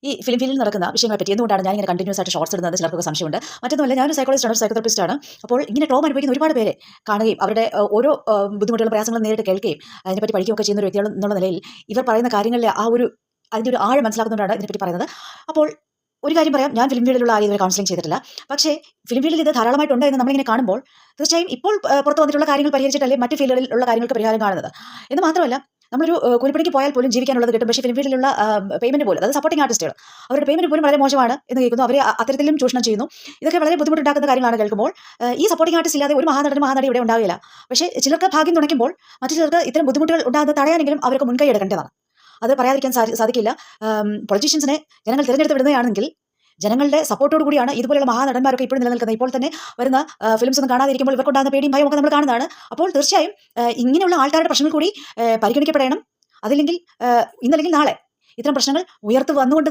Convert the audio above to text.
ഈ ഫിലിം ഫീൽഡിൽ നടക്കുന്ന വിഷയങ്ങളെ പറ്റി എന്തുകൊണ്ടാണ് ഞാൻ ഇങ്ങനെ കണ്ടിന്യൂസ് ആയിട്ട് ഷോർട്സ് ഇടുന്നത് ചിലർക്ക് സംശയമുണ്ട്. മറ്റൊന്നുമല്ല, ഞാനൊരു സൈക്കോളജിസ്റ്റാണ്, ഒരു സൈക്കോതെറാപ്പിസ്റ്റാണ്. അപ്പോൾ ഇങ്ങനെ ട്രോമ അനുഭവിക്കുന്ന ഒരുപാട് പേരെ കാണുകയും അവരുടെ ഓരോ ബുദ്ധിമുട്ടുകളും പ്രയാസങ്ങളും നേരിട്ട് കേൾക്കുകയും അതിനെപ്പറ്റി പഠിക്കുകയൊക്കെ ചെയ്യുന്ന ഒരു വ്യക്തികൾ എന്നുള്ള നിലയിൽ ഇവർ പറയുന്ന കാര്യങ്ങളിലെ അതിൻ്റെ ഒരു ആഴം മനസ്സിലാക്കുന്നതുകൊണ്ടാണ് ഇതിനെപ്പറ്റി പറയുന്നത്. അപ്പോൾ ഒരു കാര്യം പറയാം, ഞാൻ ഫിലിം ഫീൽഡിലുള്ള ആരും ഇതുവരെ കൗൺസിലിംഗ് ചെയ്തിട്ടില്ല. പക്ഷേ ഫിലിം ഫീൽഡിൽ ഇത് ധാരാളമായിട്ടുണ്ട് എന്ന് നമ്മളിങ്ങനെ കാണുമ്പോൾ തീർച്ചയായും ഇപ്പോൾ പുറത്ത് വന്നിട്ടുള്ള കാര്യങ്ങൾ പരിഹരിച്ചിട്ടല്ലേ മറ്റ് ഫീൽഡുകളിൽ ഉള്ള കാര്യങ്ങൾക്ക് പരിഹാരം കാണുന്നത്. എന്ന് മാത്രമല്ല, നമ്മളൊരു കൂലിപ്പണിക്ക് പോയാൽ പോലും ജീവിക്കാനുള്ളത് കിട്ടും. പക്ഷേ ഫിലിം ഫീൽഡിലുള്ള പേയ്മെന്റ് പോലും, അതായത് സപ്പോർട്ടിംഗ് ആർട്ടിസ്റ്റുകൾ, അവരുടെ പേയ്മെന്റ് പോലും വളരെ മോശമാണ് എന്ന് കേൾക്കുന്നു. അവരെ അത്തരത്തിലും ചൂഷണം ചെയ്യുന്നു. ഇതൊക്കെ വളരെ ബുദ്ധിമുട്ടുണ്ടാക്കുന്ന കാര്യങ്ങളാണ് കേൾക്കുമ്പോൾ. ഈ സപ്പോർട്ടിംഗ് ആർട്ടിസ്റ്റ് ഇല്ലാതെ ഒരു മഹാനടി ഇവിടെ ഉണ്ടാവില്ല. പക്ഷേ ചിലർക്ക് ഭാഗ്യം തുണയ്ക്കുമ്പോൾ മറ്റു ചിലർക്ക് ഇത്തരം ബുദ്ധിമുട്ടുകൾ ഉണ്ടാകുന്നത് തടയാനെങ്കിലും അവർക്ക് മുൻകൈ എടുക്കേണ്ടതാണ്. അത് പറയാതിരിക്കാൻ സാധിക്കില്ല. പൊളിറ്റീഷ്യൻസിനെ ജനങ്ങൾ തിരഞ്ഞെടുത്ത് വിടുകയാണെങ്കിൽ ജനങ്ങളുടെ സപ്പോർട്ടോട് കൂടിയാണ് ഇതുപോലുള്ള മഹാനടന്മാരൊക്കെ ഇപ്പോഴും നിലനിൽക്കുന്നത്. ഇപ്പോൾ തന്നെ വരുന്ന ഫിലിംസ് ഒന്നും കാണാതിരിക്കുമ്പോൾ ഇവർക്കുണ്ടാകുന്ന പേടിയും ഭയവും ഒക്കെ നമ്മൾ കാണുന്നതാണ്. അപ്പോൾ തീർച്ചയായും ഇങ്ങനെയുള്ള ആൾക്കാരുടെ പ്രശ്നങ്ങൾ കൂടി പരിഗണിക്കപ്പെടണം. അതില്ലെങ്കിൽ ഇന്നല്ലെങ്കിൽ നാളെ ഇത്തരം പ്രശ്നങ്ങൾ ഉയർത്ത് വന്നുകൊണ്ട്